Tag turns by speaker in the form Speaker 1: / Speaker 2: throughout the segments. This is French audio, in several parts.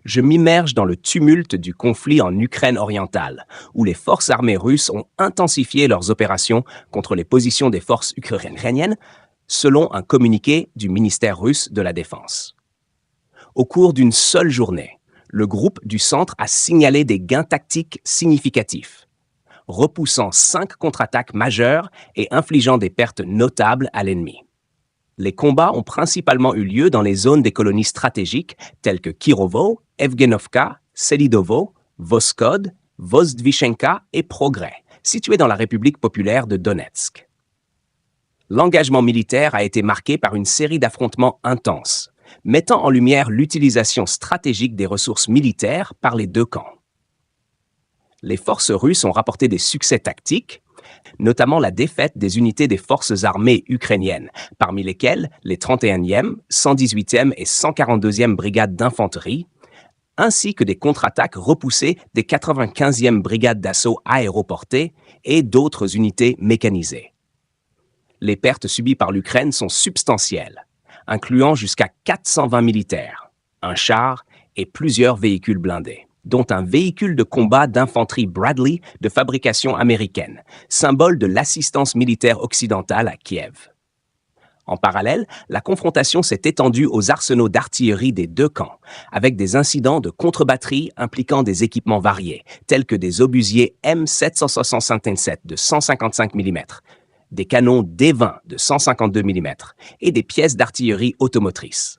Speaker 1: Je m'immerge dans le tumulte du conflit en Ukraine orientale, où les forces armées russes ont intensifié leurs opérations contre les positions des forces ukrainiennes, selon un communiqué du ministère russe de la Défense. Au cours d'une seule journée, le groupe du centre a signalé des gains tactiques significatifs, repoussant 5 contre-attaques majeures et infligeant des pertes notables à l'ennemi. Les combats ont principalement eu lieu dans les zones des colonies stratégiques telles que Kirovo, Evgenovka, Selidovo, Voskod, Vozdvichenka et Progrès, situées dans la République populaire de Donetsk. L'engagement militaire a été marqué par une série d'affrontements intenses, mettant en lumière l'utilisation stratégique des ressources militaires par les deux camps. Les forces russes ont rapporté des succès tactiques, notamment la défaite des unités des forces armées ukrainiennes, parmi lesquelles les 31e, 118e et 142e brigades d'infanterie, ainsi que des contre-attaques repoussées des 95e brigades d'assaut aéroportées et d'autres unités mécanisées. Les pertes subies par l'Ukraine sont substantielles, incluant jusqu'à 420 militaires, un char et plusieurs véhicules blindés, dont un véhicule de combat d'infanterie Bradley de fabrication américaine, symbole de l'assistance militaire occidentale à Kiev. En parallèle, la confrontation s'est étendue aux arsenaux d'artillerie des deux camps, avec des incidents de contre-batterie impliquant des équipements variés, tels que des obusiers M767 de 155 mm, des canons D-20 de 152 mm et des pièces d'artillerie automotrices.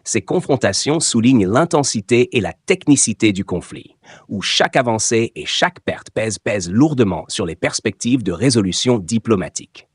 Speaker 1: Ces confrontations soulignent l'intensité et la technicité du conflit, où chaque avancée et chaque perte pèsent lourdement sur les perspectives de résolution diplomatique.